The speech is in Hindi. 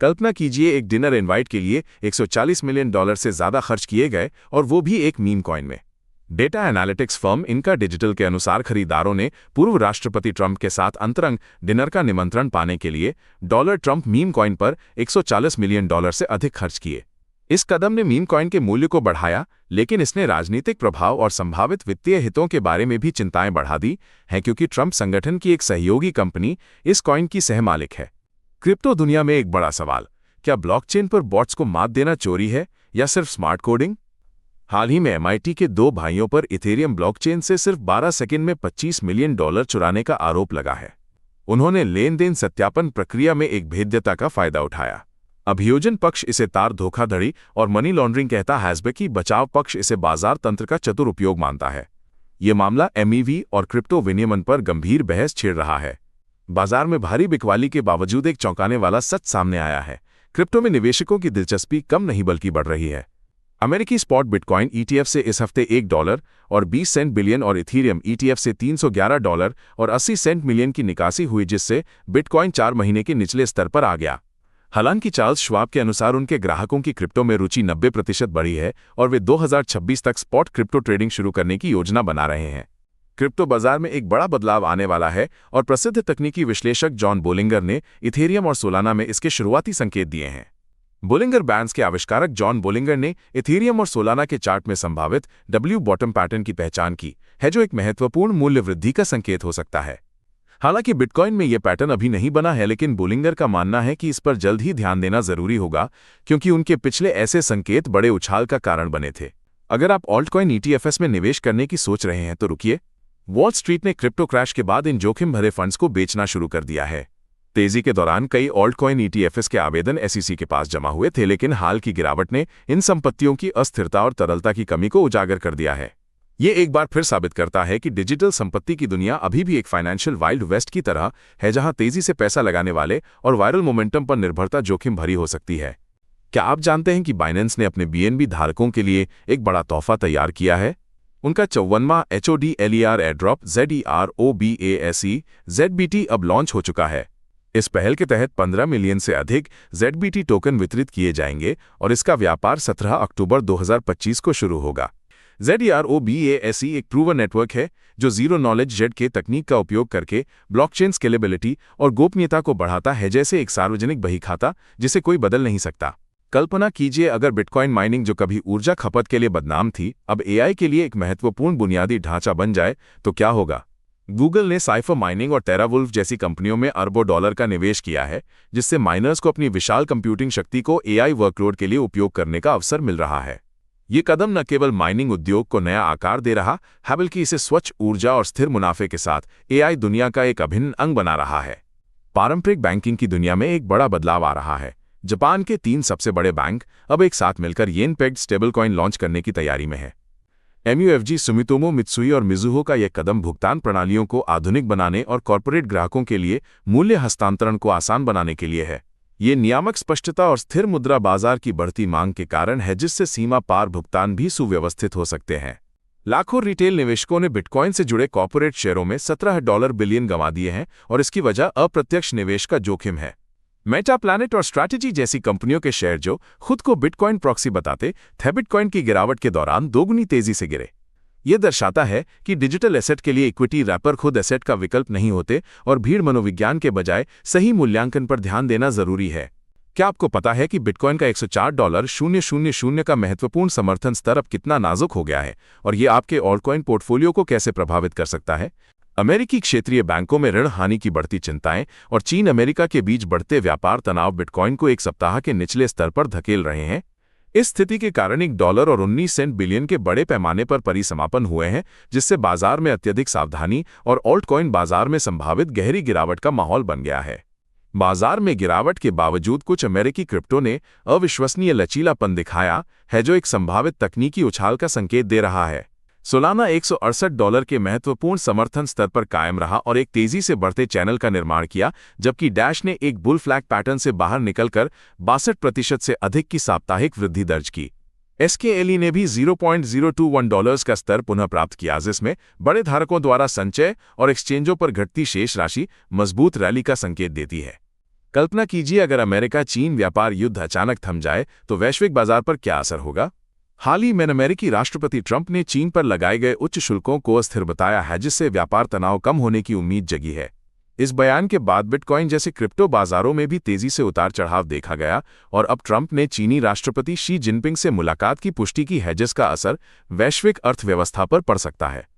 कल्पना कीजिए एक डिनर इनवाइट के लिए $140 मिलियन से ज्यादा खर्च किए गए और वो भी एक मीम कॉइन में। डेटा एनालिटिक्स फर्म इनका डिजिटल के अनुसार खरीदारों ने पूर्व राष्ट्रपति ट्रंप के साथ अंतरंग डिनर का निमंत्रण पाने के लिए डॉलर ट्रंप मीम कॉइन पर $140 मिलियन से अधिक खर्च किए। इस कदम ने मीम कॉइन के मूल्य को बढ़ाया, लेकिन इसने राजनीतिक प्रभाव और संभावित वित्तीय हितों के बारे में भी चिंताएं बढ़ा दी हैं, क्योंकि ट्रंप संगठन की एक सहयोगी कंपनी इस कॉइन की सहमालिक है। क्रिप्टो दुनिया में एक बड़ा सवाल, क्या ब्लॉकचेन पर बॉट्स को मात देना चोरी है या सिर्फ स्मार्ट कोडिंग? हाल ही में MIT के 2 भाइयों पर इथेरियम ब्लॉकचेन से सिर्फ 12 सेकंड में $25 मिलियन चुराने का आरोप लगा है। उन्होंने लेन देन सत्यापन प्रक्रिया में एक भेद्यता का फायदा उठाया। अभियोजन पक्ष इसे तार धोखाधड़ी और मनी लॉन्ड्रिंग कहता है, जबकि बचाव पक्ष इसे बाजार तंत्र का चतुर उपयोग मानता है। ये मामला MEV और क्रिप्टो विनियमन पर गंभीर बहस छेड़ रहा है। बाजार में भारी बिकवाली के बावजूद एक चौंकाने वाला सच सामने आया है। क्रिप्टो में निवेशकों की दिलचस्पी कम नहीं बल्कि बढ़ रही है। अमेरिकी स्पॉट बिटकॉइन ETF से इस हफ्ते $1 और 20 सेंट बिलियन और इथीरियम ETF से $311 और 80 सेंट मिलियन की निकासी हुई, जिससे बिटकॉइन 4 महीने के निचले स्तर पर आ गया। हालांकि चार्ल्स श्वाब के अनुसार उनके ग्राहकों की क्रिप्टो में रुचि 90% बढ़ी है और वे 2026 तक स्पॉट क्रिप्टो ट्रेडिंग शुरू करने की योजना बना रहे हैं। क्रिप्टो बाजार में एक बड़ा बदलाव आने वाला है और प्रसिद्ध तकनीकी विश्लेषक जॉन बोलिंगर ने इथेरियम और सोलाना में इसके शुरुआती संकेत दिए हैं। बोलिंगर बैंड्स के आविष्कारक जॉन बोलिंगर ने इथेरियम और सोलाना के चार्ट में संभावित W बॉटम पैटर्न की पहचान की है, जो एक महत्वपूर्ण मूल्य वृद्धि का संकेत हो सकता है। हालांकि बिटकॉइन में यह पैटर्न अभी नहीं बना है, लेकिन बोलिंगर का मानना है कि इस पर जल्द ही ध्यान देना जरूरी होगा, क्योंकि उनके पिछले ऐसे संकेत बड़े उछाल का कारण बने थे। अगर आप ऑल्टकॉइन ETFs में निवेश करने की सोच रहे हैं तो रुकिए। वॉल स्ट्रीट ने क्रिप्टो क्रैश के बाद इन जोखिम भरे फंड्स को बेचना शुरू कर दिया है। तेजी के दौरान कई ऑल्टकॉइन ETFs के आवेदन SEC के पास जमा हुए थे, लेकिन हाल की गिरावट ने इन संपत्तियों की अस्थिरता और तरलता की कमी को उजागर कर दिया है। ये एक बार फिर साबित करता है कि डिजिटल संपत्ति की दुनिया अभी भी एक फाइनेंशियल वाइल्ड वेस्ट की तरह है, जहां तेजी से पैसा लगाने वाले और वायरल मोमेंटम पर निर्भरता जोखिम भरी हो सकती है। क्या आप जानते हैं कि बाइनेंस ने अपने BNB धारकों के लिए एक बड़ा तोहफा तैयार किया है? उनका 54वां HODLER एयरड्रॉप ZEROBASE ZBT अब लॉन्च हो चुका है। इस पहल के तहत 15 मिलियन से अधिक ZBT टोकन वितरित किए जाएंगे और इसका व्यापार 17 अक्टूबर 2025 को शुरू होगा। ZEROBASE एक प्रूवन नेटवर्क है जो जीरो नॉलेज जेड के तकनीक का उपयोग करके ब्लॉकचेन स्केलेबिलिटी और गोपनीयता को बढ़ाता है, जैसे एक सार्वजनिक बहीखाता जिसे कोई बदल नहीं सकता। कल्पना कीजिए अगर बिटकॉइन माइनिंग, जो कभी ऊर्जा खपत के लिए बदनाम थी, अब AI के लिए एक महत्वपूर्ण बुनियादी ढांचा बन जाए तो क्या होगा? गूगल ने साइफर माइनिंग और टेरावुल्फ जैसी कंपनियों में अरबों डॉलर का निवेश किया है, जिससे माइनर्स को अपनी विशाल कंप्यूटिंग शक्ति को AI वर्कलोड के लिए उपयोग करने का अवसर मिल रहा है। ये कदम न केवल माइनिंग उद्योग को नया आकार दे रहा है, बल्कि इसे स्वच्छ ऊर्जा और स्थिर मुनाफे के साथ AI दुनिया का एक अभिन्न अंग बना रहा है। पारंपरिक बैंकिंग की दुनिया में एक बड़ा बदलाव आ रहा है। जापान के 3 सबसे बड़े बैंक अब एक साथ मिलकर येन पेग्ड स्टेबलकॉइन लॉन्च करने की तैयारी में है। MUFG, सुमितोमो मित्सुई और मिजुहो का यह कदम भुगतान प्रणालियों को आधुनिक बनाने और कॉर्पोरेट ग्राहकों के लिए मूल्य हस्तांतरण को आसान बनाने के लिए है। ये नियामक स्पष्टता और स्थिर मुद्रा बाजार की बढ़ती मांग के कारण है, जिससे सीमा पार भुगतान भी सुव्यवस्थित हो सकते हैं। लाखों रिटेल निवेशकों ने बिटकॉइन से जुड़े कॉर्पोरेट शेयरों में $17 बिलियन गंवा दिए हैं और इसकी वजह अप्रत्यक्ष निवेश का जोखिम है। मेटा, प्लैनेट और स्ट्रैटेजी जैसी कंपनियों के शेयर, जो खुद को बिटकॉइन प्रॉक्सी बताते थे, बिटकॉइन की गिरावट के दौरान दोगुनी तेजी से गिरे। यह दर्शाता है कि डिजिटल एसेट के लिए इक्विटी रैपर खुद एसेट का विकल्प नहीं होते और भीड़ मनोविज्ञान के बजाय सही मूल्यांकन पर ध्यान देना जरूरी है। क्या आपको पता है कि बिटकॉइन का $104,000 का महत्वपूर्ण समर्थन स्तर अब कितना नाजुक हो गया है और ये आपके ऑल्टकॉइन पोर्टफोलियो को कैसे प्रभावित कर सकता है? अमेरिकी क्षेत्रीय बैंकों में ऋण हानि की बढ़ती चिंताएं और चीन अमेरिका के बीच बढ़ते व्यापार तनाव बिटकॉइन को एक सप्ताह के निचले स्तर पर धकेल रहे हैं। इस स्थिति के कारण $1 और 19 सेंट बिलियन के बड़े पैमाने पर परिसमापन हुए हैं, जिससे बाजार में अत्यधिक सावधानी और ऑल्टकॉइन बाजार में संभावित गहरी गिरावट का माहौल बन गया है। बाजार में गिरावट के बावजूद कुछ अमेरिकी क्रिप्टो ने अविश्वसनीय लचीलापन दिखाया है, जो एक संभावित तकनीकी उछाल का संकेत दे रहा है। सोलाना $168 के महत्वपूर्ण समर्थन स्तर पर कायम रहा और एक तेजी से बढ़ते चैनल का निर्माण किया, जबकि डैश ने एक बुल फ्लैग पैटर्न से बाहर निकलकर 62% से अधिक की साप्ताहिक वृद्धि दर्ज की। SKLE ने भी $0.021 का स्तर पुनः प्राप्त किया, जिसमें बड़े धारकों द्वारा संचय और एक्सचेंजों पर घटती शेष राशि मजबूत रैली का संकेत देती है। कल्पना कीजिए अगर अमेरिका चीन व्यापार युद्ध अचानक थम जाए तो वैश्विक बाजार पर क्या असर होगा। हाल ही में अमेरिकी राष्ट्रपति ट्रंप ने चीन पर लगाए गए उच्च शुल्कों को अस्थिर बताया है, जिससे व्यापार तनाव कम होने की उम्मीद जगी है। इस बयान के बाद बिटकॉइन जैसे क्रिप्टो बाजारों में भी तेजी से उतार चढ़ाव देखा गया और अब ट्रंप ने चीनी राष्ट्रपति शी जिनपिंग से मुलाकात की पुष्टि की है, जिसका असर वैश्विक अर्थव्यवस्था पर पड़ सकता है।